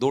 2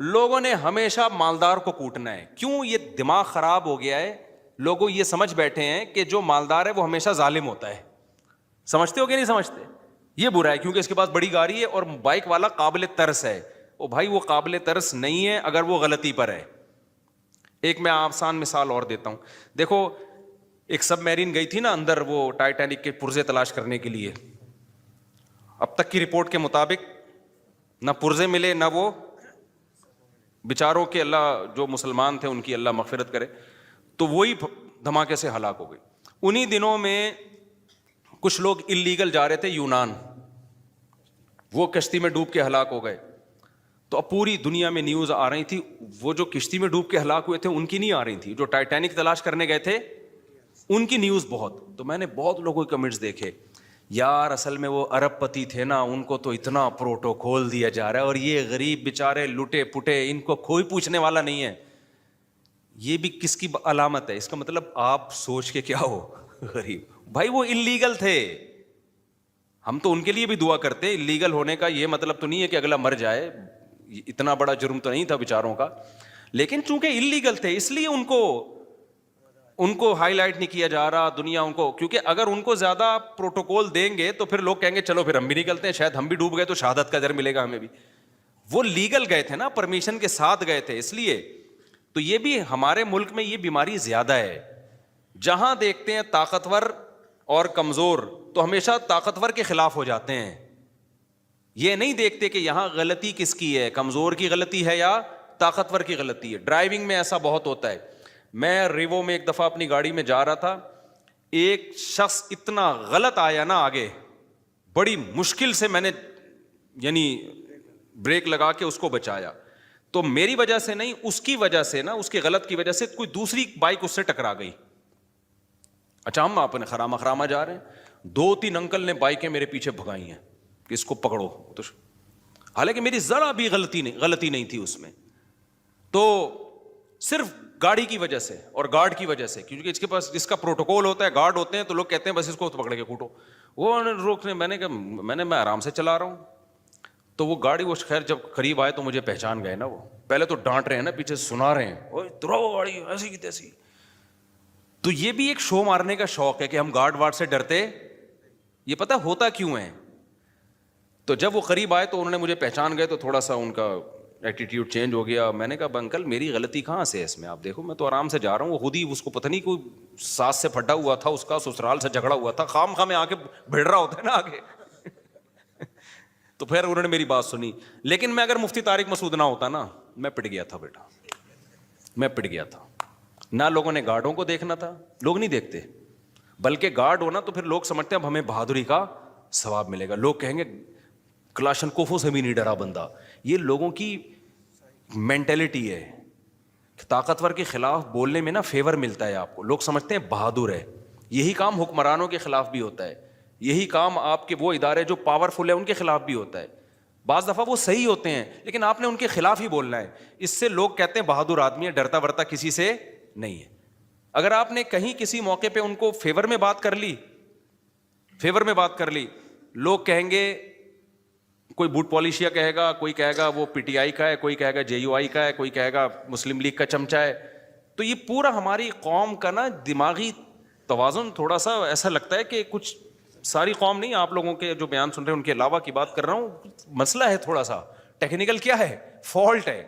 لوگوں نے ہمیشہ مالدار کو کوٹنا ہے. کیوں؟ یہ دماغ خراب ہو گیا ہے. لوگوں یہ سمجھ بیٹھے ہیں کہ جو مالدار ہے وہ ہمیشہ ظالم ہوتا ہے. سمجھتے ہو کہ نہیں سمجھتے؟ یہ برا ہے کیونکہ اس کے پاس بڑی گاڑی ہے اور بائک والا قابل ترس ہے. او بھائی وہ قابل ترس نہیں ہے اگر وہ غلطی پر ہے. ایک میں آسان مثال اور دیتا ہوں. دیکھو ایک سب میرین گئی تھی نا اندر وہ ٹائٹینک کے پرزے تلاش کرنے کے لیے. اب تک کی رپورٹ کے مطابق نہ پرزے ملے نہ وہ بیچاروں کے، اللہ جو مسلمان تھے ان کی اللہ مغفرت کرے، تو وہی دھماکے سے ہلاک ہو گئی. انہی دنوں میں کچھ لوگ اللیگل جا رہے تھے یونان، وہ کشتی میں ڈوب کے ہلاک ہو گئے. تو اب پوری دنیا میں نیوز آ رہی تھی. وہ جو کشتی میں ڈوب کے ہلاک ہوئے تھے ان کی نہیں آ رہی تھی، جو ٹائٹینک تلاش کرنے گئے تھے ان کی نیوز بہت. تو میں نے بہت لوگوں کے کمنٹس دیکھے، یار اصل میں وہ ارب پتی تھے نا، ان کو تو اتنا پروٹوکول دیا جا رہا ہے اور یہ غریب بیچارے لٹے پٹے، ان کو کوئی پوچھنے والا نہیں ہے. یہ بھی کس کی علامت ہے؟ اس کا مطلب آپ سوچ کے کیا ہو غریب. بھائی وہ اللیگل تھے، ہم تو ان کے لیے بھی دعا کرتے. اللیگل ہونے کا یہ مطلب تو نہیں ہے کہ اگلا مر جائے، اتنا بڑا جرم تو نہیں تھا بیچاروں کا. لیکن چونکہ اللیگل تھے اس لیے ان کو ہائی لائٹ نہیں کیا جا رہا دنیا ان کو. کیونکہ اگر ان کو زیادہ پروٹوکول دیں گے تو پھر لوگ کہیں گے چلو پھر ہم بھی نکلتے ہیں، شاید ہم بھی ڈوب گئے تو شہادت کا اجر ملے گا ہمیں بھی. وہ لیگل گئے تھے نا، پرمیشن کے ساتھ گئے تھے اس لیے. تو یہ بھی ہمارے ملک میں یہ بیماری زیادہ ہے. جہاں دیکھتے ہیں طاقتور اور کمزور تو ہمیشہ طاقتور کے خلاف ہو جاتے ہیں. یہ نہیں دیکھتے کہ یہاں غلطی کس کی ہے، کمزور کی غلطی ہے یا طاقتور کی غلطی ہے. ڈرائیونگ میں ایسا بہت ہوتا ہے. میں ریوو میں ایک دفعہ اپنی گاڑی میں جا رہا تھا، ایک شخص اتنا غلط آیا نا آگے، بڑی مشکل سے میں نے یعنی بریک لگا کے اس کو بچایا. تو میری وجہ سے نہیں، اس کی وجہ سے نا، اس کے غلط کی وجہ سے کوئی دوسری بائک اس سے ٹکرا گئی. اچھا ہم اپنے خرامہ جا رہے ہیں، 2-3 انکل نے بائکیں میرے پیچھے بھگائی ہیں کہ اس کو پکڑو. تو حالانکہ میری ذرا بھی غلطی نہیں تھی اس میں. تو صرف گاڑی کی وجہ سے اور گارڈ کی وجہ سے، کیونکہ اس کے پاس جس کا پروٹوکول ہوتا ہے گارڈ ہوتے ہیں تو لوگ کہتے ہیں بس اس کو پکڑ کے کوٹو. وہ روکنے، میں نے کہا میں آرام سے چلا رہا ہوں. تو وہ گاڑی وہ خیر جب قریب آئے تو مجھے پہچان گئے نا. وہ پہلے تو ڈانٹ رہے ہیں نا، پیچھے سنا رہے ہیں اوے دراؤ گاڑی ایسی کی تیسی. تو یہ بھی ایک شو مارنے کا شوق ہے کہ ہم گارڈ وارڈ سے ڈرتے. یہ پتہ ہوتا کیوں ہے؟ تو جب وہ قریب آئے تو انہوں نے مجھے پہچان گئے تو تھوڑا سا ان کا ایٹیٹیوڈ چینج ہو گیا. میں نے کہا انکل میری غلطی کہاں سے ہے اس میں؟ آپ دیکھو میں تو آرام سے جا رہا ہوں. وہ خود ہی اس کو پتہ نہیں کوئی ساس سے پھٹا ہوا تھا، اس کا سسرال سے جھگڑا ہوا تھا، خام میں آ کے بھیڑ رہا ہوتا ہے نا آگے. تو پھر انہوں نے میری بات سنی. لیکن میں اگر مفتی طارق مسعود نہ ہوتا نا، میں پٹ گیا تھا بیٹا، میں پٹ گیا تھا. نہ لوگوں نے گارڈوں کو دیکھنا تھا، لوگ نہیں دیکھتے، بلکہ گارڈ ہونا تو پھر لوگ سمجھتے ہیں اب ہمیں بہادری کا ثواب ملے گا. لوگ کہیں گے کلاشن کوفوں سے بھی نہیں ڈرا بندہ. یہ لوگوں کی مینٹلٹی ہے. طاقتور کے خلاف بولنے میں نا فیور ملتا ہے آپ کو، لوگ سمجھتے ہیں بہادر ہے. یہی کام حکمرانوں کے خلاف بھی ہوتا ہے، یہی کام آپ کے وہ ادارے جو پاورفل ہے ان کے خلاف بھی ہوتا ہے. بعض دفعہ وہ صحیح ہوتے ہیں لیکن آپ نے ان کے خلاف ہی بولنا ہے. اس سے لوگ کہتے ہیں بہادر آدمی ہے، ڈرتا ورتا کسی سے نہیں ہے. اگر آپ نے کہیں کسی موقع پہ ان کو فیور میں بات کر لی، لوگ کہیں گے، کوئی بوٹ پالیشیا کہے گا، کوئی کہے گا وہ پی ٹی آئی کا ہے، کوئی کہے گا جے یو آئی کا ہے، کوئی کہے گا مسلم لیگ کا چمچہ ہے. تو یہ پورا ہماری قوم کا نا دماغی توازن تھوڑا سا ایسا لگتا ہے کہ کچھ ساری قوم نہیں، آپ لوگوں کے جو بیان سن رہے ہیں ان کے علاوہ کی بات کر رہا ہوں. مسئلہ ہے تھوڑا سا ٹیکنیکل، کیا ہے، فالٹ ہے.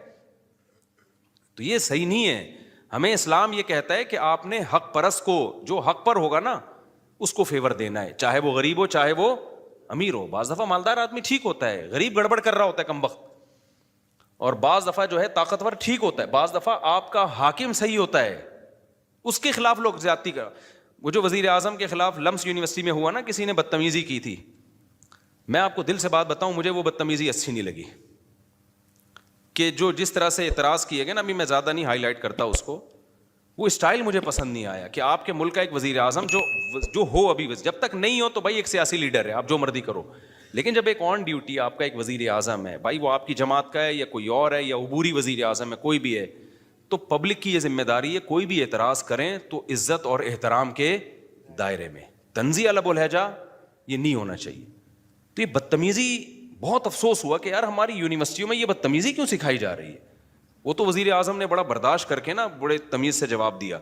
تو یہ صحیح نہیں ہے. ہمیں اسلام یہ کہتا ہے کہ آپ نے حق پرست کو، جو حق پر ہوگا نا اس کو فیور دینا ہے، چاہے وہ غریب ہو چاہے وہ امیر ہو. بعض دفعہ مالدار آدمی ٹھیک ہوتا ہے، غریب گڑبڑ کر رہا ہوتا ہے کم وقت. اور بعض دفعہ جو ہے طاقتور ٹھیک ہوتا ہے. بعض دفعہ آپ کا حاکم صحیح ہوتا ہے، اس کے خلاف لوگ زیادتی کر. وہ جو وزیر اعظم کے خلاف لمس یونیورسٹی میں ہوا نا، کسی نے بدتمیزی کی تھی، میں آپ کو دل سے بات بتاؤں، مجھے وہ بدتمیزی اچھی نہیں لگی. کہ جو جس طرح سے اعتراض کیے گئے نا، ابھی میں زیادہ نہیں ہائی لائٹ کرتا اس کو، وہ اسٹائل مجھے پسند نہیں آیا. کہ آپ کے ملک کا ایک وزیر اعظم جو ہو، ابھی جب تک نہیں ہو تو بھائی ایک سیاسی لیڈر ہے، آپ جو مرضی کرو. لیکن جب ایک آن ڈیوٹی آپ کا ایک وزیر اعظم ہے، بھائی وہ آپ کی جماعت کا ہے یا کوئی اور ہے یا عبوری وزیر اعظم ہے، کوئی بھی ہے، تو پبلک کی یہ ذمہ داری ہے کوئی بھی اعتراض کریں تو عزت اور احترام کے دائرے میں. طنزیہ لب و لہجہ یہ نہیں ہونا چاہیے. تو یہ بدتمیزی، بہت افسوس ہوا کہ یار ہماری یونیورسٹیوں میں یہ بدتمیزی کیوں سکھائی جا رہی ہے. وہ تو وزیر اعظم نے بڑا برداشت کر کے نا بڑے تمیز سے جواب دیا.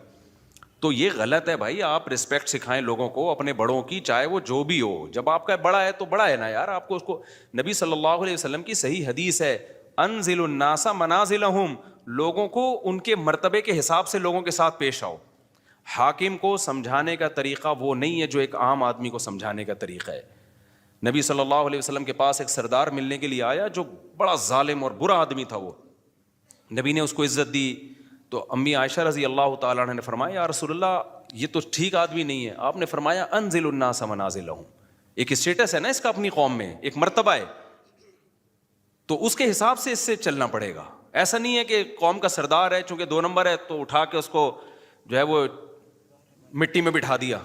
تو یہ غلط ہے بھائی, آپ رسپیکٹ سکھائیں لوگوں کو اپنے بڑوں کی, چاہے وہ جو بھی ہو. جب آپ کا بڑا ہے تو بڑا ہے نا یار, آپ کو اس کو, نبی صلی اللہ علیہ وسلم کی صحیح حدیث ہے, انزل الناس منازلہم, لوگوں کو ان کے مرتبے کے حساب سے لوگوں کے ساتھ پیش آؤ. حاکم کو سمجھانے کا طریقہ وہ نہیں ہے جو ایک عام آدمی کو سمجھانے کا طریقہ ہے. نبی صلی اللہ علیہ وسلم کے پاس ایک سردار ملنے کے لیے آیا جو بڑا ظالم اور برا آدمی تھا. وہ نبی نے اس کو عزت دی. تو امی عائشہ رضی اللہ تعالیٰ عنہ نے فرمایا یا رسول اللہ یہ تو ٹھیک آدمی نہیں ہے. آپ نے فرمایا انزل الناس منازلہم, ایک اسٹیٹس ہے نا اس کا اپنی قوم میں, ایک مرتبہ ہے, تو اس کے حساب سے اس سے چلنا پڑے گا. ایسا نہیں ہے کہ قوم کا سردار ہے چونکہ 2 نمبر ہے تو اٹھا کے اس کو جو ہے وہ مٹی میں بٹھا دیا.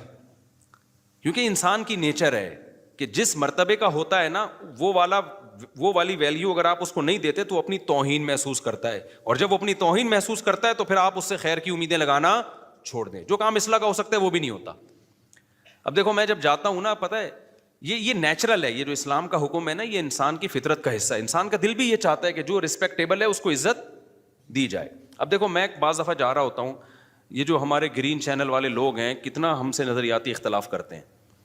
کیونکہ انسان کی نیچر ہے کہ جس مرتبے کا ہوتا ہے نا وہ والی ویلیو اگر آپ اس کو نہیں دیتے تو اپنی توہین محسوس کرتا ہے, اور جب وہ اپنی توہین محسوس کرتا ہے تو پھر آپ اس سے خیر کی امیدیں لگانا چھوڑ دیں. جو کام اصلاح کا ہو سکتا ہے وہ بھی نہیں ہوتا. اب دیکھو میں جب جاتا ہوں نا, پتہ ہے یہ نیچرل ہے, یہ جو اسلام کا حکم ہے نا یہ انسان کی فطرت کا حصہ ہے. انسان کا دل بھی یہ چاہتا ہے کہ جو رسپیکٹیبل ہے اس کو عزت دی جائے. اب دیکھو میں بعض دفعہ جا رہا ہوتا ہوں, یہ جو ہمارے گرین چینل والے لوگ ہیں کتنا ہم سے نظریاتی اختلاف کرتے ہیں,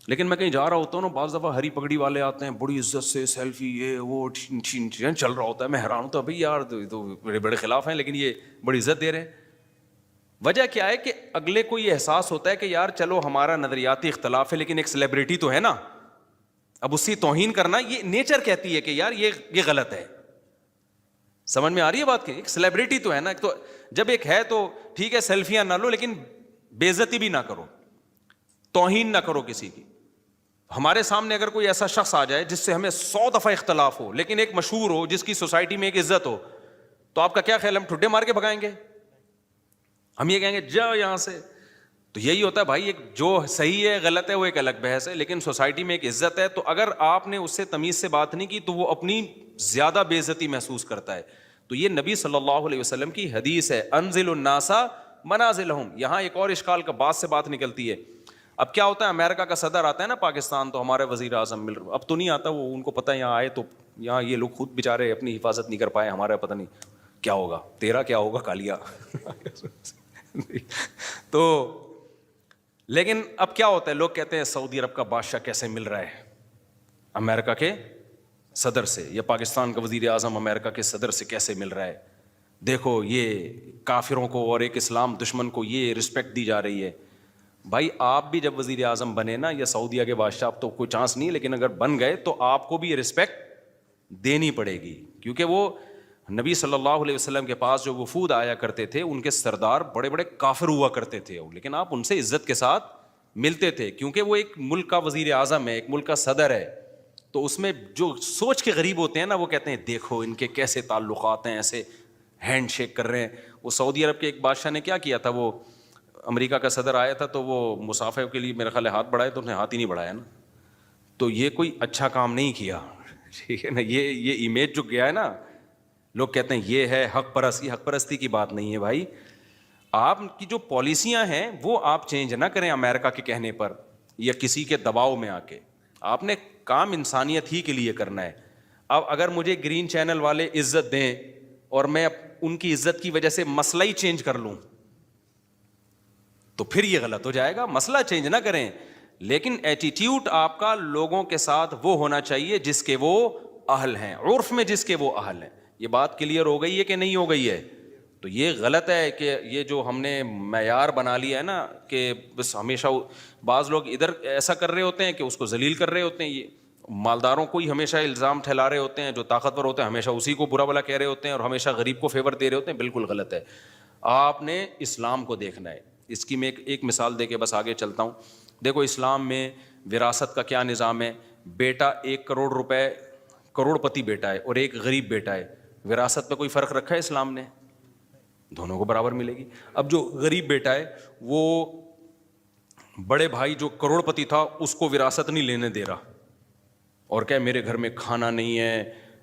لیکن میں کہیں جا رہا ہوتا ہوں نا بعض دفعہ ہری پگڑی والے آتے ہیں بڑی عزت سے سیلفی یہ وہ چل رہا ہوتا ہے. میں حیران ہوتا ہوں بھائی یار تو بڑے بڑے خلاف ہیں لیکن یہ بڑی عزت دے رہے ہیں. وجہ کیا ہے کہ اگلے کو یہ احساس ہوتا ہے کہ یار چلو ہمارا نظریاتی اختلاف ہے لیکن ایک سیلیبریٹی تو ہے نا, اب اس کی توہین کرنا یہ نیچر کہتی ہے کہ یار یہ غلط ہے. سمجھ میں آ رہی ہے بات کی, ایک سیلیبریٹی تو ہے نا, تو جب ایک ہے تو ٹھیک ہے سیلفیاں نہ لو لیکن بے عزتی بھی نہ کرو, توہین نہ کرو کسی کی. ہمارے سامنے اگر کوئی ایسا شخص آ جائے جس سے ہمیں 100 دفعہ اختلاف ہو لیکن ایک مشہور ہو جس کی سوسائٹی میں ایک عزت ہو, تو آپ کا کیا خیال, ہم ٹھڈے مار کے بھگائیں گے؟ ہم یہ کہیں گے جاؤ یہاں سے. تو یہی ہوتا ہے بھائی, ایک جو صحیح ہے غلط ہے وہ ایک الگ بحث ہے, لیکن سوسائٹی میں ایک عزت ہے, تو اگر آپ نے اس سے تمیز سے بات نہیں کی تو وہ اپنی زیادہ بے عزتی محسوس کرتا ہے. تو یہ نبی صلی اللہ علیہ وسلم کی حدیث ہے, انزل الناس منازلہم. یہاں ایک اور اشکال کا بات سے بات نکلتی ہے. اب کیا ہوتا ہے, امریکہ کا صدر آتا ہے نا پاکستان, تو ہمارے وزیر اعظم مل رہے, اب تو نہیں آتا وہ, ان کو پتہ ہے یہاں آئے تو یہاں یہ لوگ خود بیچارے اپنی حفاظت نہیں کر پائے, ہمارا پتہ نہیں کیا ہوگا, تیرا کیا ہوگا کالیا. تو لیکن اب کیا ہوتا ہے, لوگ کہتے ہیں سعودی عرب کا بادشاہ کیسے مل رہا ہے امریکہ کے صدر سے, یا پاکستان کا وزیر اعظم امریکہ کے صدر سے کیسے مل رہا ہے, دیکھو یہ کافروں کو اور ایک اسلام دشمن کو یہ رسپیکٹ دی جا رہی ہے. بھائی آپ بھی جب وزیر اعظم بنے نا, یا سعودیہ کے بادشاہ, اب تو کوئی چانس نہیں, لیکن اگر بن گئے تو آپ کو بھی یہ رسپیکٹ دینی پڑے گی, کیونکہ وہ نبی صلی اللہ علیہ وسلم کے پاس جو وفود آیا کرتے تھے ان کے سردار بڑے بڑے کافر ہوا کرتے تھے, لیکن آپ ان سے عزت کے ساتھ ملتے تھے کیونکہ وہ ایک ملک کا وزیر اعظم ہے, ایک ملک کا صدر ہے. تو اس میں جو سوچ کے غریب ہوتے ہیں نا وہ کہتے ہیں دیکھو ان کے کیسے تعلقات ہیں, ایسے ہینڈ شیک کر رہے ہیں. وہ سعودی عرب کے ایک بادشاہ نے کیا کیا تھا, وہ امریکہ کا صدر آیا تھا تو وہ مسافر کے لیے میرے خیال ہے ہاتھ بڑھائے, تو اس نے ہاتھ ہی نہیں بڑھایا نا, تو یہ کوئی اچھا کام نہیں کیا, ٹھیک ہے نا. یہ امیج جو گیا ہے نا, لوگ کہتے ہیں یہ ہے حق پرستی. حق پرستی کی بات نہیں ہے بھائی, آپ کی جو پالیسیاں ہیں وہ آپ چینج نہ کریں امریکہ کے کہنے پر یا کسی کے دباؤ میں آ کے. آپ نے کام انسانیت ہی کے لیے کرنا ہے. اب اگر مجھے گرین چینل والے عزت دیں اور میں ان کی عزت کی وجہ سے مسئلہ ہی چینج کر لوں تو پھر یہ غلط ہو جائے گا. مسئلہ چینج نہ کریں, لیکن ایٹیٹیوڈ آپ کا لوگوں کے ساتھ وہ ہونا چاہیے جس کے وہ اہل ہیں, عرف میں جس کے وہ اہل ہیں. یہ بات کلیئر ہو گئی ہے کہ نہیں ہو گئی ہے؟ تو یہ غلط ہے کہ یہ جو ہم نے معیار بنا لیا ہے نا کہ بس ہمیشہ, بعض لوگ ادھر ایسا کر رہے ہوتے ہیں کہ اس کو ذلیل کر رہے ہوتے ہیں, یہ مالداروں کو ہی ہمیشہ الزام ٹھہلا رہے ہوتے ہیں, جو طاقتور ہوتے ہیں ہمیشہ اسی کو برا بلا کہہ رہے ہوتے ہیں, اور ہمیشہ غریب کو فیور دے رہے ہوتے ہیں. بالکل غلط ہے. آپ نے اسلام کو دیکھنا ہے. اس کی میں ایک مثال دے کے بس آگے چلتا ہوں. دیکھو اسلام میں وراثت کا کیا نظام ہے. بیٹا 1 کروڑ روپے, کروڑ پتی بیٹا ہے اور ایک غریب بیٹا ہے, وراثت میں کوئی فرق رکھا ہے اسلام نے؟ دونوں کو برابر ملے گی. اب جو غریب بیٹا ہے وہ بڑے بھائی جو کروڑ پتی تھا اس کو وراثت نہیں لینے دے رہا, اور کہ میرے گھر میں کھانا نہیں ہے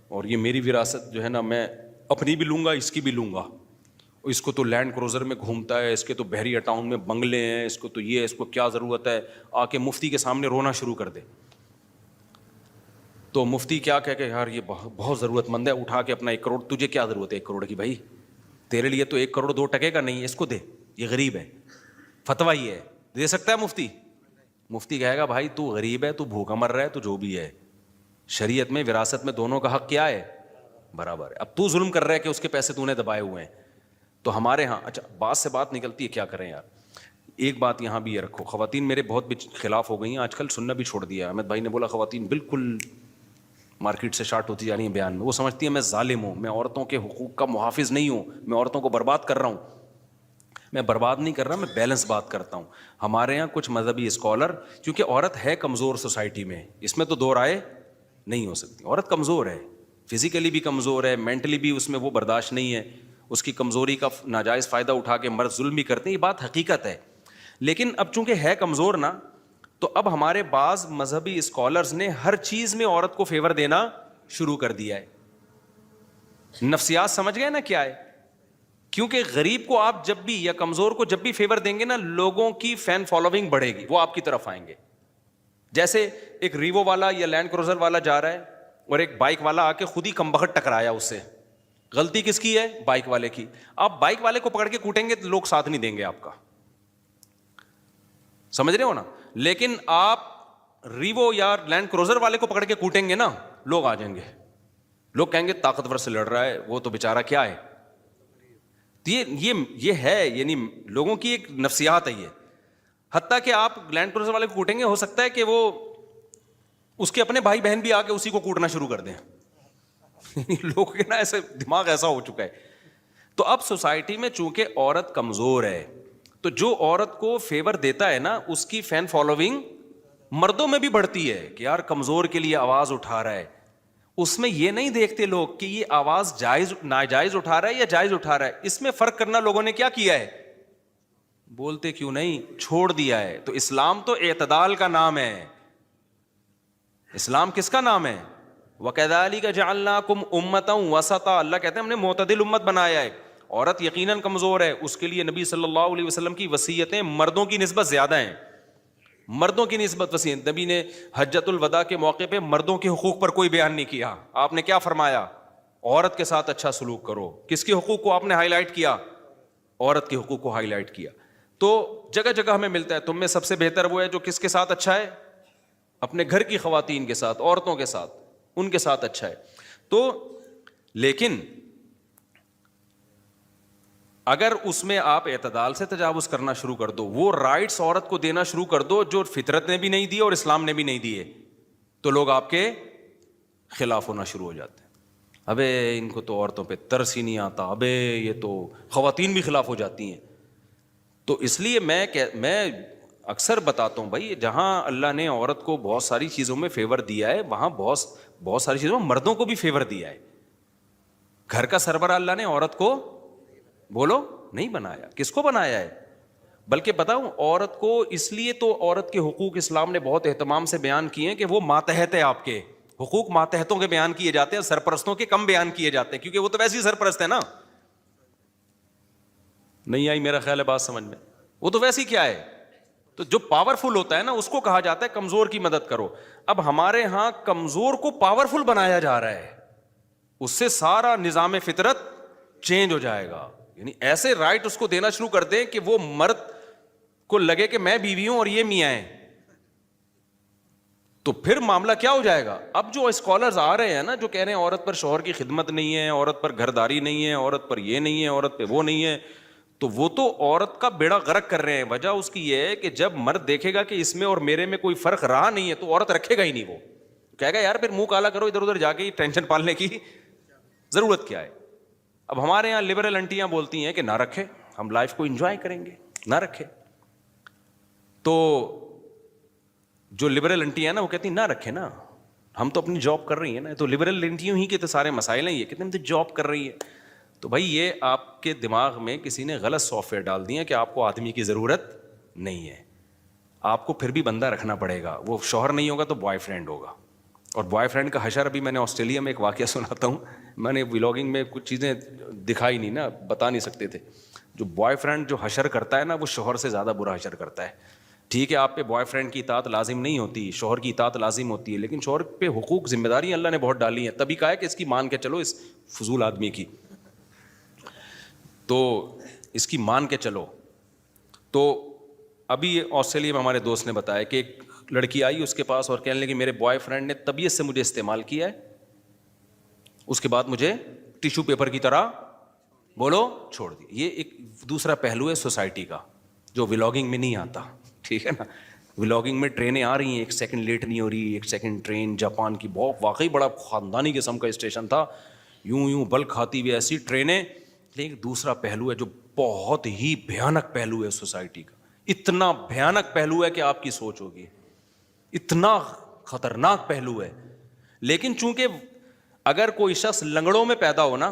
اور یہ میری وراثت جو ہے نا میں اپنی بھی لوں گا اس کی بھی لوں گا, اس کو تو لینڈ کروزر میں گھومتا ہے, اس کے تو بحریہ ٹاؤن میں بنگلے ہیں, اس کو تو یہ, اس کو کیا ضرورت ہے, آ کے مفتی کے سامنے رونا شروع کر دے. تو مفتی کیا کہہ کہ یار یہ بہت ضرورت مند ہے, اٹھا کے اپنا 1 کروڑ, تجھے کیا ضرورت ہے 1 کروڑ کی بھائی, تیرے لیے تو 1 کروڑ 2 ٹکے کا نہیں ہے, اس کو دے, یہ غریب ہے. فتویٰ یہ ہے, دے سکتا ہے مفتی؟ مفتی کہے گا بھائی تو غریب ہے, تو بھوکا مر رہا ہے, تو جو بھی ہے, شریعت میں وراثت میں دونوں کا حق کیا ہے؟ برابر ہے. اب تو ظلم کر رہا ہے کہ اس کے پیسے تو نے دبائے ہوئے ہیں. تو ہمارے ہاں اچھا بات سے بات نکلتی ہے, کیا کریں یار. ایک بات یہاں بھی یہ رکھو, خواتین میرے بہت خلاف ہو گئی ہیں آج کل, سننا بھی چھوڑ دیا. احمد بھائی نے بولا خواتین بالکل مارکیٹ سے شارٹ ہوتی جا رہی ہیں بیان میں. وہ سمجھتی ہیں میں ظالم ہوں, میں عورتوں کے حقوق کا محافظ نہیں ہوں, میں عورتوں کو برباد کر رہا ہوں. میں برباد نہیں کر رہا, میں بیلنس بات کرتا ہوں. ہمارے یہاں کچھ مذہبی اسکالر, کیونکہ عورت ہے کمزور سوسائٹی میں, اس میں تو دو رائے نہیں ہو سکتی. عورت کمزور ہے, فزیکلی بھی کمزور ہے, مینٹلی بھی اس میں وہ برداشت نہیں ہے. اس کی کمزوری کا ناجائز فائدہ اٹھا کے مرد ظلم بھی کرتے ہیں, یہ بات حقیقت ہے. لیکن اب چونکہ ہے کمزور نا, تو اب ہمارے بعض مذہبی اسکالرز نے ہر چیز میں عورت کو فیور دینا شروع کر دیا ہے. نفسیات سمجھ گئے نا کیا ہے؟ کیونکہ غریب کو آپ جب بھی یا کمزور کو جب بھی فیور دیں گے نا, لوگوں کی فین فالوئنگ بڑھے گی, وہ آپ کی طرف آئیں گے. جیسے ایک ریوو والا یا لینڈ کروزر والا جا رہا ہے اور ایک بائک والا آ کے خود ہی کمبخت ٹکرایا اس سے, غلطی کس کی ہے؟ بائک والے کی. آپ بائک والے کو پکڑ کے کوٹیں گے تو لوگ ساتھ نہیں دیں گے آپ کا, سمجھ رہے ہو نا. لیکن آپ ریوو یا لینڈ کروزر والے کو پکڑ کے کوٹیں گے نا, لوگ آ جائیں گے, لوگ کہیں گے طاقتور سے لڑ رہا ہے, وہ تو بیچارہ کیا ہے. یہ ہے, یعنی لوگوں کی ایک نفسیات ہے یہ. حتیٰ کہ آپ لینڈ کروزر والے کو کوٹیں گے, ہو سکتا ہے کہ وہ اس کے اپنے بھائی بہن بھی آ کے اسی کو کوٹنا شروع کر دیں. لوگوں کے نا ایسے دماغ ایسا ہو چکا ہے. تو اب سوسائٹی میں چونکہ عورت کمزور ہے, تو جو عورت کو فیور دیتا ہے نا, اس کی فین فالوئنگ مردوں میں بھی بڑھتی ہے کہ یار کمزور کے لیے آواز اٹھا رہا ہے. اس میں یہ نہیں دیکھتے لوگ کہ یہ آواز جائز ناجائز اٹھا رہا ہے یا جائز اٹھا رہا ہے. اس میں فرق کرنا لوگوں نے کیا کیا ہے, بولتے کیوں نہیں, چھوڑ دیا ہے. تو اسلام تو اعتدال کا نام ہے. اسلام کس کا نام ہے؟ وَكَذَلِكَ جَعَلْنَاكُمْ أُمَّةً وَسَطًا. اللہ کہتے ہیں ہم نے معتدل امت بنایا ہے. عورت یقیناً کمزور ہے, اس کے لیے نبی صلی اللہ علیہ وسلم کی وصیتیں مردوں کی نسبت زیادہ ہیں, مردوں کی نسبت وصیت. نبی نے حجۃ الوداع کے موقع پہ مردوں کے حقوق پر کوئی بیان نہیں کیا. آپ نے کیا فرمایا؟ عورت کے ساتھ اچھا سلوک کرو. کس کے حقوق کو آپ نے ہائی لائٹ کیا؟ عورت کے حقوق کو ہائی لائٹ کیا. تو جگہ جگہ ہمیں ملتا ہے, تم میں سب سے بہتر وہ ہے جو کس کے ساتھ اچھا ہے؟ اپنے گھر کی خواتین کے ساتھ, عورتوں کے ساتھ, ان کے ساتھ اچھا ہے. تو لیکن اگر اس میں آپ اعتدال سے تجاوز کرنا شروع کر دو, وہ رائٹس عورت کو دینا شروع کر دو جو فطرت نے بھی نہیں دیے اور اسلام نے بھی نہیں دیے, تو لوگ آپ کے خلاف ہونا شروع ہو جاتے ہیں. ابے ان کو تو عورتوں پہ ترس ہی نہیں آتا, ابے یہ تو خواتین بھی خلاف ہو جاتی ہیں. تو اس لیے میں اکثر بتاتا ہوں بھائی, جہاں اللہ نے عورت کو بہت ساری چیزوں میں فیور دیا ہے, وہاں بہت ساری چیزوں میں مردوں کو بھی فیور دیا ہے. گھر کا سربراہ اللہ نے عورت کو بولو نہیں بنایا. کس کو بنایا ہے؟ بلکہ بتاؤں, عورت کو اس لیے تو عورت کے حقوق اسلام نے بہت اہتمام سے بیان کیے ہیں کہ وہ ماتحت ہے. آپ کے حقوق ماتحتوں کے بیان کیے جاتے ہیں, سرپرستوں کے کم بیان کیے جاتے ہیں, کیونکہ وہ تو ویسے ہی سرپرست ہے نا. نہیں آئی میرا خیال ہے بات سمجھ میں؟ وہ تو ویسے ہی کیا ہے, تو جو پاورفل ہوتا ہے نا اس کو کہا جاتا ہے کمزور کی مدد کرو. اب ہمارے ہاں کمزور کو پاورفل بنایا جا رہا ہے, اس سے سارا نظام فطرت چینج ہو جائے گا. یعنی ایسے رائٹ اس کو دینا شروع کر دیں کہ وہ مرد کو لگے کہ میں بیوی ہوں اور یہ میاں ہیں, تو پھر معاملہ کیا ہو جائے گا. اب جو اسکالرز آ رہے ہیں نا, جو کہہ رہے ہیں عورت پر شوہر کی خدمت نہیں ہے, عورت پر گھرداری نہیں ہے, عورت پر یہ نہیں ہے, عورت پہ وہ نہیں ہے, تو وہ تو عورت کا بیڑا غرق کر رہے ہیں. وجہ اس کی یہ ہے کہ جب مرد دیکھے گا کہ اس میں اور میرے میں کوئی فرق رہا نہیں ہے, تو عورت رکھے گا ہی نہیں. وہ کہے گا یار پھر منہ کالا کرو ادھر ادھر جا کے, ٹینشن پالنے کی ضرورت کیا ہے. اب ہمارے یہاں لبرل انٹیاں بولتی ہیں کہ نہ رکھے, ہم لائف کو انجوائے کریں گے, نہ رکھے. تو جو لبرل انٹیاں ہیں نا, وہ کہتی ہیں نہ رکھے نا, ہم تو اپنی جاب کر رہی ہیں نا. تو لبرل انٹیوں ہی کے تو سارے مسائل ہیں یہ, کتنے ہم تو جاب کر رہی ہے. تو بھائی یہ آپ کے دماغ میں کسی نے غلط سافٹ ویئر ڈال دیا کہ آپ کو آدمی کی ضرورت نہیں ہے. آپ کو پھر بھی بندہ رکھنا پڑے گا. وہ شوہر نہیں ہوگا تو بوائے فرینڈ ہوگا. اور بوائے فرینڈ کا حشر, ابھی میں نے آسٹریلیا میں ایک واقعہ سناتا ہوں. میں نے ولاگنگ میں کچھ چیزیں دکھائی نہیں نا, بتا نہیں سکتے تھے. جو بوائے فرینڈ جو حشر کرتا ہے نا, وہ شوہر سے زیادہ برا حشر کرتا ہے. ٹھیک ہے آپ پہ بوائے فرینڈ کی اطاعت لازم نہیں ہوتی, شوہر کی اطاعت لازم ہوتی ہے, لیکن شوہر پہ حقوق ذمہ داریاں اللہ نے بہت ڈالی ہیں. تبھی کہا ہے کہ اس کی مان کے چلو اس فضول آدمی کی. تو اس کی مان کے چلو. تو ابھی آسٹریلیا میں ہمارے دوست نے بتایا کہ ایک لڑکی آئی اس کے پاس اور کہنے لگی میرے بوائے فرینڈ نے طبیعت سے مجھے استعمال کیا ہے, اس کے بعد مجھے ٹیشو پیپر کی طرح بولو چھوڑ دی. یہ ایک دوسرا پہلو ہے سوسائٹی کا جو ولاگنگ میں نہیں آتا, ٹھیک ہے نا. ولاگنگ میں ٹرینیں آ رہی ہیں, ایک سیکنڈ لیٹ نہیں ہو رہی, ایک سیکنڈ ٹرین جاپان کی بہت واقعی بڑا خاندانی قسم کا اسٹیشن تھا, یوں بل کھاتی ہوئی ایسی ٹرینیں. لیکن دوسرا پہلو ہے جو بہت ہی بھیانک پہلو ہے سوسائٹی کا, اتنا بھیانک پہلو ہے کہ آپ کی سوچ ہوگی, اتنا خطرناک پہلو ہے. لیکن چونکہ اگر کوئی شخص لنگڑوں میں پیدا ہو نا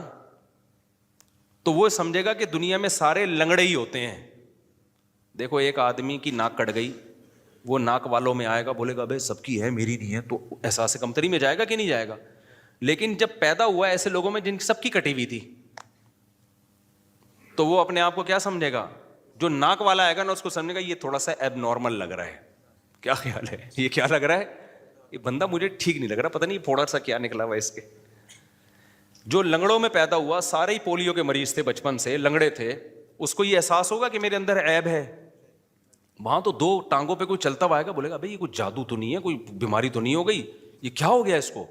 تو وہ سمجھے گا کہ دنیا میں سارے لنگڑے ہی ہوتے ہیں. دیکھو ایک آدمی کی ناک کٹ گئی, وہ ناک والوں میں آئے گا, بولے گا بھائی سب کی ہے میری نہیں ہے, تو احساس کمتری میں جائے گا کہ نہیں جائے گا. لیکن جب پیدا ہوا ایسے لوگوں میں جن کی سب کی کٹی ہوئی تھی, تو وہ اپنے آپ کو کیا سمجھے گا, جو ناک والا آئے گا نا اس کو سمجھے گا یہ تھوڑا سا ایب نارمل لگ رہا ہے. کیا خیال ہے, یہ کیا لگ رہا ہے, یہ بندہ مجھے ٹھیک نہیں لگ رہا, پتہ نہیں تھوڑا سا کیا نکلا ہوا اس کے. جو لنگڑوں میں پیدا ہوا سارے ہی پولیو کے مریض تھے, بچپن سے لنگڑے تھے, اس کو یہ احساس ہوگا کہ میرے اندر عیب ہے. وہاں تو دو ٹانگوں پہ کوئی چلتا ہوا آئے گا, بولے گا بھائی یہ کوئی جادو تو نہیں ہے, کوئی بیماری تو نہیں ہو گئی, یہ کیا ہو گیا اس کو.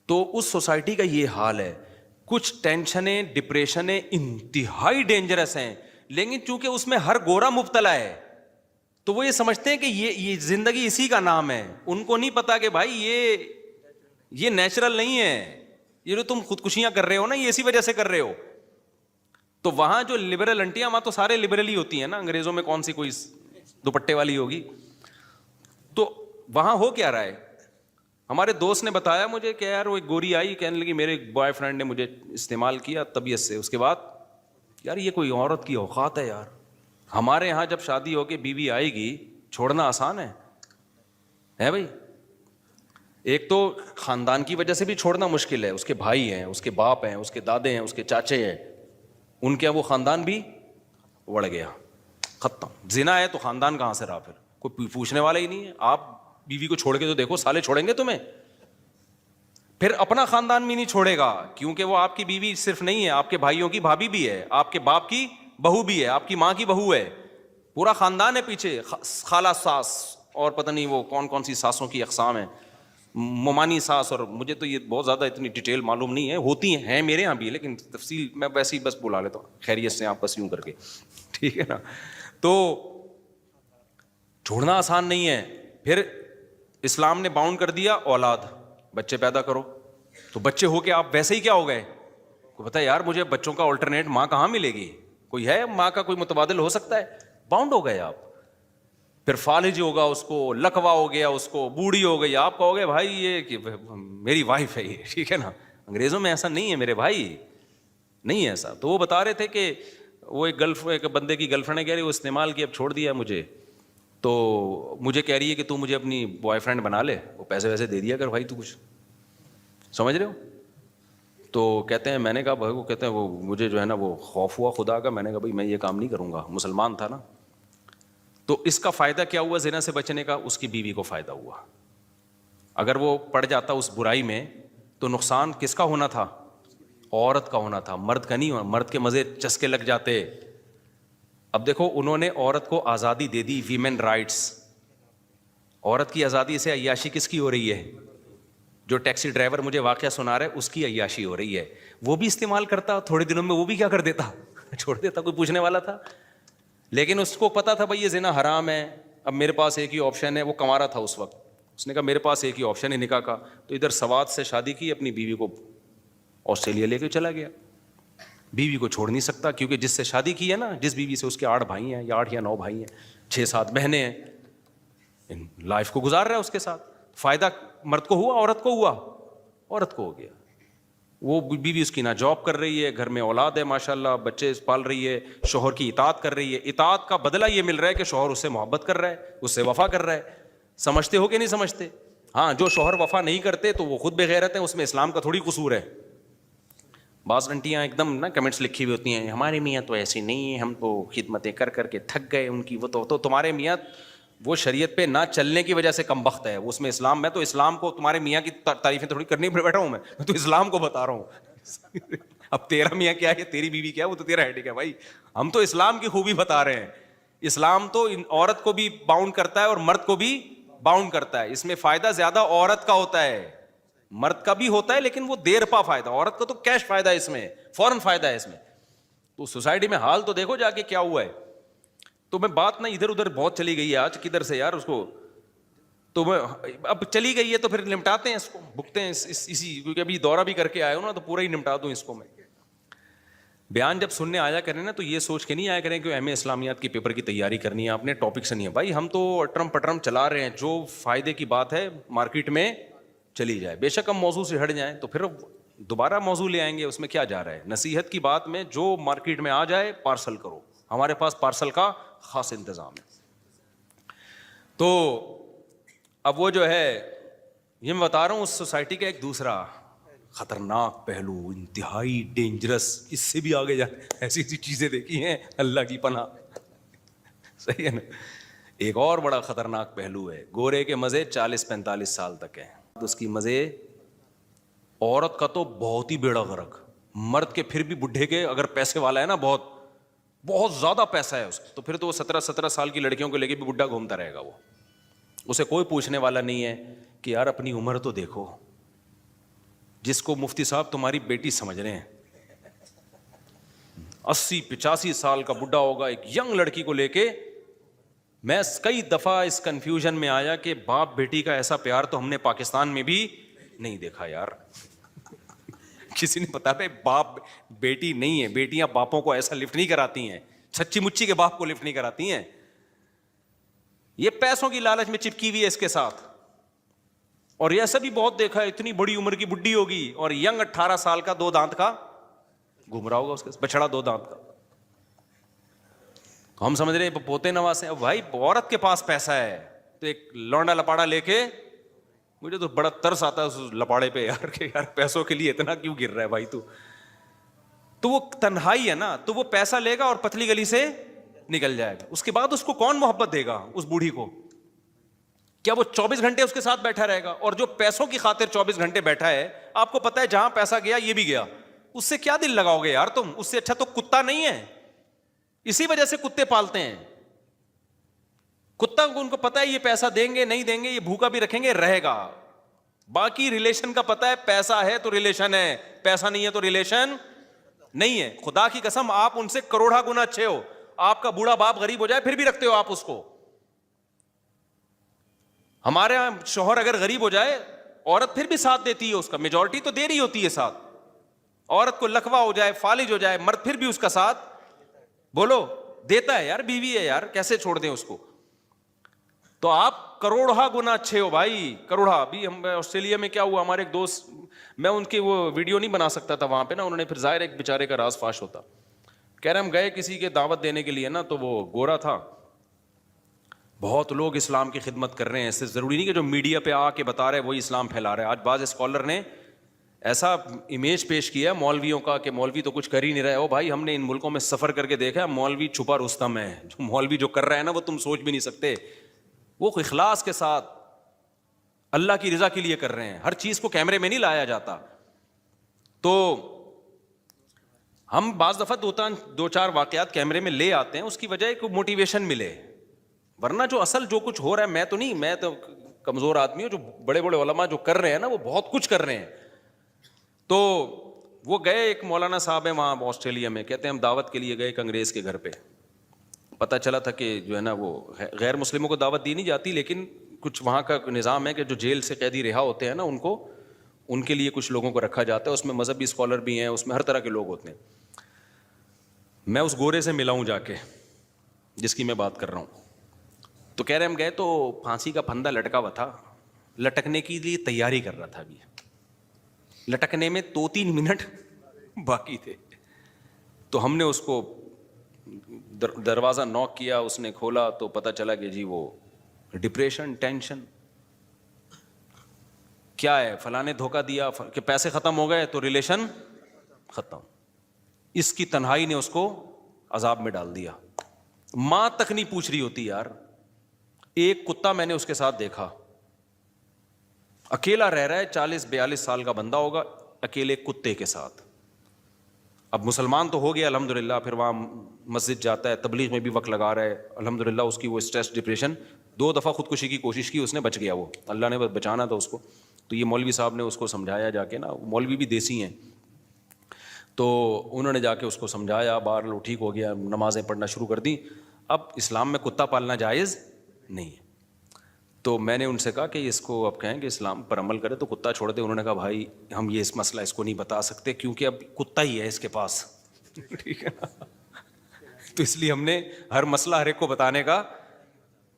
تو اس سوسائٹی کا یہ حال ہے. کچھ ٹینشنیں ڈپریشنیں انتہائی ڈینجرس ہیں, لیکن چونکہ اس میں ہر گورا مبتلا ہے تو وہ یہ سمجھتے ہیں کہ یہ زندگی اسی کا نام ہے. ان کو نہیں پتا کہ بھائی یہ نیچرل نہیں ہے, یہ جو تم خودکشیاں کر رہے ہو نا یہ اسی وجہ سے کر رہے ہو. تو وہاں جو لبرل انٹیاں, وہاں تو سارے لبرل ہی ہوتی ہیں نا, انگریزوں میں کون سی کوئی دوپٹے والی ہوگی. تو وہاں ہو کیا رہا ہے, ہمارے دوست نے بتایا مجھے کہ یار وہ ایک گوری آئی, کہنے لگی میرے بوائے فرینڈ نے مجھے استعمال کیا طبیعت سے, اس کے بعد یار یہ کوئی عورت کی اوقات ہے یار. ہمارے یہاں جب شادی ہو کے بیوی آئے گی چھوڑنا آسان ہے بھائی. ایک تو خاندان کی وجہ سے بھی چھوڑنا مشکل ہے, اس کے بھائی ہیں, اس کے باپ ہیں, اس کے دادے ہیں, اس کے چاچے ہیں, ان کے وہ خاندان بھی اڑ گیا, ختم. زنا ہے تو خاندان کہاں سے رہا, پھر کوئی پوچھنے والا ہی نہیں ہے. آپ بیوی کو چھوڑ کے تو دیکھو, سالے چھوڑیں گے تمہیں, پھر اپنا خاندان بھی نہیں چھوڑے گا, کیونکہ وہ آپ کی بیوی صرف نہیں ہے, آپ کے بھائیوں کی بھابھی بھی ہے, آپ کے باپ کی بہو بھی ہے, آپ کی ماں کی بہو ہے, پورا خاندان ہے پیچھے, خالہ ساس اور پتہ نہیں وہ کون کون سی ساسوں کی اقسام ہیں, ممانی ساس, اور مجھے تو یہ بہت زیادہ اتنی ڈیٹیل معلوم نہیں ہے, ہوتی ہیں میرے یہاں بھی, لیکن تفصیل میں ویسے ہی بس بلا لیتا ہوں خیریت سے آپ بس یوں کر کے, ٹھیک ہے نا. تو چھوڑنا آسان نہیں ہے. پھر اسلام نے باؤنڈ کر دیا اولاد, بچے پیدا کرو, تو بچے ہو کے آپ ویسے ہی کیا ہو گئے, کو پتا ہے یار مجھے بچوں کا الٹرنیٹ ماں کہاں ملے گی, کوئی ہے ماں کا کوئی متبادل ہو سکتا ہے, باؤنڈ ہو گئے آپ. پھر فالج ہوگا, اس کو لکوا ہو گیا, اس کو بوڑھی ہو گئی, آپ کہو گے بھائی یہ کہ میری وائف ہے یہ, ٹھیک ہے نا. انگریزوں میں ایسا نہیں ہے میرے بھائی, نہیں ہے ایسا. تو وہ بتا رہے تھے کہ وہ ایک بندے کی گرل فرینڈ ہے, کہہ رہی وہ استعمال کی, اب چھوڑ دیا مجھے, تو مجھے کہہ رہی ہے کہ تو مجھے اپنی بوائے فرینڈ بنا لے, وہ پیسے ویسے دے دیا کر بھائی, تو کچھ سمجھ رہے ہو. تو کہتے ہیں, میں نے کہا بھائی, وہ کہتے ہیں وہ مجھے جو ہے نا وہ خوف ہوا خدا کا, میں نے کہا بھائی میں یہ کام نہیں کروں گا, مسلمان تھا نا. تو اس کا فائدہ کیا ہوا زنا سے بچنے کا, اس کی بیوی کو فائدہ ہوا. اگر وہ پڑ جاتا اس برائی میں تو نقصان کس کا ہونا تھا, عورت کا ہونا تھا, مرد کا نہیں ہونا. مرد کے مزے چسکے لگ جاتے. اب دیکھو انہوں نے عورت کو آزادی دے دی, ویمن رائٹس. عورت کی آزادی سے عیاشی کس کی ہو رہی ہے, جو ٹیکسی ڈرائیور مجھے واقعہ سنا رہا ہے اس کی عیاشی ہو رہی ہے. وہ بھی استعمال کرتا, تھوڑے دنوں میں وہ بھی کیا کر دیتا, چھوڑ دیتا, کوئی پوچھنے والا تھا. لیکن اس کو پتا تھا بھائی یہ زنا حرام ہے. اب میرے پاس ایک ہی آپشن ہے, وہ کما رہا تھا اس وقت, اس نے کہا میرے پاس ایک ہی آپشن ہے نکاح کا. تو ادھر سوات سے شادی کی, اپنی بیوی کو آسٹریلیا لے کے چلا گیا. بیوی کو چھوڑ نہیں سکتا, کیونکہ جس سے شادی کی ہے نا, جس بیوی سے, اس کے 8 بھائی ہیں, یا 8 یا 9 بھائی ہیں, 6-7 بہنیں ہیں, لائف کو گزار رہا ہے اس کے ساتھ. فائدہ مرد کو ہوا, عورت کو ہوا, عورت کو ہو گیا. وہ بیوی اس کی نہ جاب کر رہی ہے, گھر میں اولاد ہے ماشاءاللہ, بچے پال رہی ہے, شوہر کی اطاعت کر رہی ہے. اطاعت کا بدلہ یہ مل رہا ہے کہ شوہر اس سے محبت کر رہا ہے, اس سے وفا کر رہا ہے. سمجھتے ہو کہ نہیں سمجھتے؟ ہاں, جو شوہر وفا نہیں کرتے تو وہ خود بے غیرت ہیں, اس میں اسلام کا تھوڑی قصور ہے. بعض گھنٹیاں ایک دم نا کمنٹس لکھی ہوئی ہوتی ہیں, ہمارے میاں تو ایسی نہیں ہیں, ہم تو خدمتیں کر کر کے تھک گئے ان کی, وہ تو تمہارے میاں وہ شریعت پہ نہ چلنے کی وجہ سے کم بخت ہے, اس میں اسلام. میں تو اسلام کو, تمہارے میاں کی تعریفیں تھوڑی کرنی بیٹھا ہوں, میں تو اسلام کو بتا رہا ہوں. اب تیرا میاں کیا ہے, تیری بیوی کیا ہے, وہ تو تیرا ہیڈک ہے بھائی. ہم تو اسلام کی خوبی بتا رہے ہیں. اسلام تو عورت کو بھی باؤنڈ کرتا ہے اور مرد کو بھی باؤنڈ کرتا ہے. اس میں فائدہ زیادہ عورت کا ہوتا ہے, مرد کا بھی ہوتا ہے لیکن وہ دیر پا فائدہ. عورت کا تو کیش فائدہ ہے اس میں, فوراً فائدہ ہے اس میں. تو سوسائٹی میں حال تو دیکھو جا کے کیا ہوا ہے. تو میں بات نا ادھر ادھر بہت چلی گئی ہے آج, کدھر سے یار اس کو, تو میں اب چلی گئی ہے تو پھر نمٹاتے ہیں اس کو, بھگتے ہیں اسی, کیونکہ ابھی دورہ بھی کر کے آئے ہو نا, تو پورا ہی نمٹا دوں اس کو میں. بیان جب سننے آیا کریں نا تو یہ سوچ کے نہیں آیا کریں کہ ایم اے اسلامیات کی پیپر کی تیاری کرنی ہے, آپ نے ٹاپک سے نہیں ہے بھائی. ہم تو اٹرم پٹرم چلا رہے ہیں, جو فائدے کی بات ہے مارکیٹ میں چلی جائے. بے شک ہم موضوع سے ہٹ جائیں تو پھر دوبارہ موضوع لے آئیں گے, اس میں کیا جا رہا ہے. نصیحت کی بات میں جو مارکیٹ میں آ جائے پارسل کرو, ہمارے پاس پارسل کا خاص انتظام ہے. تو اب وہ جو ہے, یہ میں بتا رہا ہوں اس سوسائٹی کا ایک دوسرا خطرناک پہلو, انتہائی ڈینجرس, اس سے بھی آگے جانے ایسی ایسی چیزیں دیکھی ہیں اللہ کی پناہ. صحیح ہے نا. ایک اور بڑا خطرناک پہلو ہے, گورے کے مزے 40-45 سال تک ہیں, اس کی مزے. عورت کا تو بہت ہی بیڑا غرق, مرد کے پھر بھی بڈھے کے اگر پیسے والا ہے نا, بہت بہت زیادہ پیسہ ہے اس کو, تو پھر تو وہ 17 سال کی لڑکیوں کو لے کے بھی بڈھا گھومتا رہے گا. وہ اسے کوئی پوچھنے والا نہیں ہے کہ یار اپنی عمر تو دیکھو. جس کو مفتی صاحب تمہاری بیٹی سمجھ رہے ہیں, 80-85 سال کا بڈھا ہوگا ایک ینگ لڑکی کو لے کے. میں کئی دفعہ اس کنفیوژن میں آیا کہ باپ بیٹی کا ایسا پیار تو ہم نے پاکستان میں بھی نہیں دیکھا یار. کسی نے بتا دے, باپ بیٹی نہیں ہے, بیٹیاں باپوں کو ایسا لفٹ نہیں کراتی ہیں, سچی مچی کے باپ کو لفٹ نہیں کراتی ہیں. یہ پیسوں کی لالچ میں چپکی ہوئی ہے اس کے ساتھ. اور ایسا بھی بہت دیکھا ہے, اتنی بڑی عمر کی بڈھی ہوگی اور ینگ 18 سال کا 2 دانت کا گھوم رہا ہوگا, اس کے بچڑا 2 دانت کا. تو ہم سمجھ رہے ہیں پوتے نواز ہیں. بھائی عورت کے پاس پیسہ ہے تو ایک لونڈا لپاڑا لے کے, مجھے تو بڑا ترس آتا ہے اس لپاڑے پہ یار, کہ یار پیسوں کے لیے اتنا کیوں گر رہا ہے بھائی تو وہ تنہائی ہے نا, تو وہ پیسہ لے گا اور پتلی گلی سے نکل جائے گا. اس کے بعد اس کو کون محبت دے گا اس بوڑھی کو؟ کیا وہ 24 گھنٹے اس کے ساتھ بیٹھا رہے گا؟ اور جو پیسوں کی خاطر 24 گھنٹے بیٹھا ہے, آپ کو پتا ہے جہاں پیسہ گیا یہ بھی گیا, اس سے کیا دل لگاؤ گے یار تم؟ اس سے اچھا تو کتا نہیں ہے. اسی وجہ سے کتے پالتے ہیں. کتا ان کو پتا ہے یہ پیسہ دیں گے نہیں دیں گے, یہ بھوکا بھی رکھیں گے رہے گا. باقی ریلیشن کا پتا ہے, پیسہ ہے تو ریلیشن ہے, پیسہ نہیں ہے تو ریلیشن نہیں ہے. خدا کی قسم آپ ان سے کروڑا گنا اچھے ہو, آپ کا بوڑھا باپ غریب ہو جائے پھر بھی رکھتے ہو آپ اس کو. ہمارے یہاں شوہر اگر غریب ہو جائے, عورت پھر بھی ساتھ دیتی ہے اس کا, میجورٹی تو دے رہی ہوتی ہے ساتھ. عورت کو لکوا ہو جائے, فالج ہو جائے, مرد پھر بھی اس کا ساتھ بولو دیتا ہے. یار بیوی ہے یار, کیسے چھوڑ دیں اس کو؟ تو آپ کروڑا گنا اچھے ہو بھائی, کروڑا. ابھی ہم آسٹریلیا میں کیا ہوا, ہمارے ایک دوست, میں ان کی وہ ویڈیو نہیں بنا سکتا تھا وہاں پہ نا, انہوں نے پھر ظاہر ایک بیچارے کا راز فاش ہوتا. کہہ رہے ہم گئے کسی کے دعوت دینے کے لیے نا, تو وہ گورا تھا. بہت لوگ اسلام کی خدمت کر رہے ہیں, ایسے ضروری نہیں کہ جو میڈیا پہ آ کے بتا رہے وہی اسلام پھیلا رہے. آج بعض اسکالر نے ایسا امیج پیش کیا مولویوں کا کہ مولوی تو کچھ کر ہی نہیں رہے. او بھائی ہم نے ان ملکوں میں سفر کر کے دیکھا, مولوی چھپا رستم ہے. جو مولوی جو کر رہا ہے نا وہ تم سوچ بھی نہیں سکتے. وہ اخلاص کے ساتھ اللہ کی رضا کے لیے کر رہے ہیں. ہر چیز کو کیمرے میں نہیں لایا جاتا. تو ہم بعض دفعہ 2-4 واقعات کیمرے میں لے آتے ہیں, اس کی وجہ ہے کہ موٹیویشن ملے. ورنہ جو اصل جو کچھ ہو رہا ہے, میں تو نہیں, میں تو کمزور آدمی ہوں. جو بڑے بڑے علماء جو کر رہے ہیں نا وہ بہت کچھ کر رہے ہیں. تو وہ گئے, ایک مولانا صاحب ہیں وہاں آسٹریلیا میں, کہتے ہیں ہم دعوت کے لیے گئے ایک انگریز کے گھر پہ. پتہ چلا تھا کہ جو ہے نا وہ غیر مسلموں کو دعوت دی نہیں جاتی, لیکن کچھ وہاں کا نظام ہے کہ جو جیل سے قیدی رہا ہوتے ہیں نا ان کو, ان کے لیے کچھ لوگوں کو رکھا جاتا ہے. اس میں مذہبی اسکالر بھی ہیں, اس میں ہر طرح کے لوگ ہوتے ہیں. میں اس گورے سے ملا ہوں جا کے جس کی میں بات کر رہا ہوں. تو کہہ رہے ہم گئے تو پھانسی کا پھندا لٹکا ہوا تھا, لٹکنے کے لیے تیاری کر رہا تھا. ابھی لٹکنے میں 2-3 منٹ باقی تھے. تو ہم نے اس کو دروازہ نوک کیا, اس نے کھولا تو پتہ چلا کہ جی وہ ڈپریشن, ٹینشن, کیا ہے فلاں نے دھوکہ دیا کہ پیسے ختم ہو گئے تو ریلیشن ختم. اس کی تنہائی نے اس کو عذاب میں ڈال دیا. ماں تک نہیں پوچھ رہی ہوتی یار. ایک کتا میں نے اس کے ساتھ دیکھا, اکیلا رہ رہا ہے, 40-42 سال کا بندہ ہوگا, اکیلے کتے کے ساتھ. اب مسلمان تو ہو گیا الحمدللہ, پھر وہاں مسجد جاتا ہے, تبلیغ میں بھی وقت لگا رہا ہے الحمدللہ. اس کی وہ اسٹریس ڈپریشن, 2 دفعہ خودکشی کی کوشش کی اس نے, بچ گیا وہ, اللہ نے بس بچانا تھا اس کو. تو یہ مولوی صاحب نے اس کو سمجھایا جا کے نا, مولوی بھی دیسی ہیں, تو انہوں نے جا کے اس کو سمجھایا, بہرحال وہ ٹھیک ہو گیا, نمازیں پڑھنا شروع کر دیں. اب اسلام میں کتا پالنا جائز نہیں ہے. تو میں نے ان سے کہا کہ اس کو اب کہیں کہ اسلام پر عمل کرے تو کتا چھوڑ دے. انہوں نے کہا بھائی ہم یہ اس مسئلہ اس کو نہیں بتا سکتے کیونکہ اب کتا ہی ہے اس کے پاس, ٹھیک ہے نا. تو اس لیے ہم نے ہر مسئلہ ہر ایک کو بتانے کا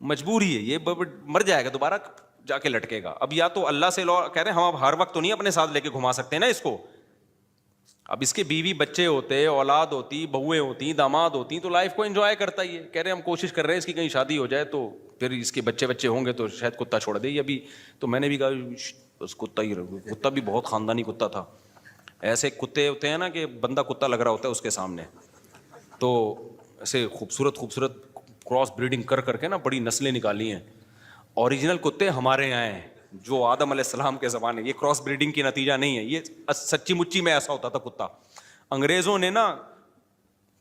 مجبوری ہے, یہ مر جائے گا دوبارہ جا کے لٹکے گا. اب یا تو اللہ سے کہہ رہے ہیں ہم اب ہر وقت تو نہیں اپنے ساتھ لے کے گھما سکتے نا اس کو. اب اس کے بیوی بچے ہوتے, اولاد ہوتی, بہویں ہوتی, داماد ہوتی, تو لائف کو انجوائے کرتا ہی ہے. کہہ رہے ہیں ہم کوشش کر رہے ہیں اس کی کہیں شادی ہو جائے تو پھر اس کے بچے ہوں گے تو شاید کتا چھوڑ دے. ابھی تو میں نے بھی کہا بس کتا ہی رہو. کتا بھی بہت خاندانی کتا تھا. ایسے کتے ہوتے ہیں نا کہ بندہ کتا لگ رہا ہوتا ہے اس کے سامنے, تو ایسے خوبصورت کراس بریڈنگ کر کے نا بڑی نسلیں نکالی ہیں. اوریجنل کتے ہمارے یہاں ہیں جو آدم علیہ السلام کے زمانے, یہ کراس بریڈنگ کی نتیجہ نہیں ہے, یہ سچی مچی میں ایسا ہوتا تھا کتا. انگریزوں نے نا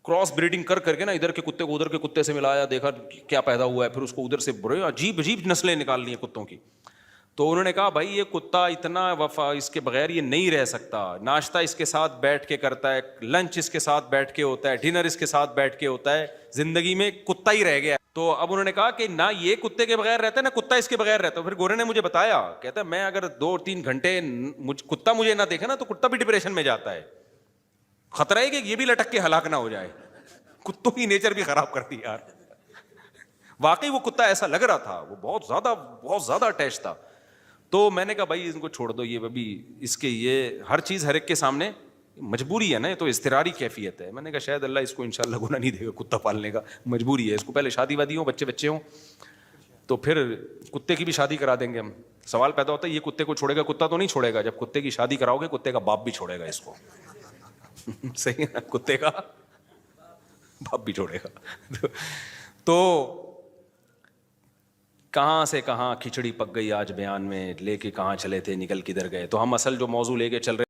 کراس بریڈنگ کر کے نا ادھر کے کتے کو ادھر کے کتے سے ملایا, دیکھا کیا پیدا ہوا ہے, پھر اس کو ادھر سے بڑے عجیب نسلیں نکال لی ہیں کتوں کی. تو انہوں نے کہا بھائی یہ کتا اتنا وفا, اس کے بغیر یہ نہیں رہ سکتا. ناشتہ اس کے ساتھ بیٹھ کے کرتا ہے, لنچ اس کے ساتھ بیٹھ کے ہوتا ہے, ڈنر اس کے ساتھ بیٹھ کے ہوتا ہے, زندگی میں کتا ہی رہ گیا. تو اب انہوں نے کہا کہ نہ یہ کتے کے بغیر رہتا ہے نہ کتا اس کے بغیر رہتا ہے. پھر گورے نے مجھے بتایا, کہتا ہے میں اگر 2-3 گھنٹے کتا مجھے نہ دیکھے نا تو کتا بھی ڈپریشن میں جاتا ہے. خطرہ ہے کہ یہ بھی لٹک کے ہلاک نہ ہو جائے. کتوں کی نیچر بھی خراب کرتی ہے یار. واقعی وہ کتا ایسا لگ رہا تھا, وہ بہت زیادہ اٹیچ تھا. تو میں نے کہا بھائی ان کو چھوڑ دو, یہ ابھی اس کے یہ ہر چیز ہر ایک کے سامنے مجبوری ہے نا, یہ تو اضطراری کیفیت ہے. میں نے کہا شاید اللہ اس کو انشاءاللہ گناہ نہیں دے گا کتا پالنے کا, مجبوری ہے اس کو. پہلے شادی وادی ہوں, بچے ہوں, تو پھر کتے کی بھی شادی کرا دیں گے ہم. سوال پیدا ہوتا ہے یہ کتے کو چھوڑے گا, کتا تو نہیں چھوڑے گا. جب کتے کی شادی کراؤ گے کتے کا باپ بھی چھوڑے گا اس کو. صحیح ہے نا, کتے کا باپ بھی چھوڑے گا. تو کہاں سے کہاں کھچڑی پک گئی آج بیان میں, لے کے کہاں چلے تھے نکل کدھر گئے. تو ہم اصل جو موضوع لے کے چل رہے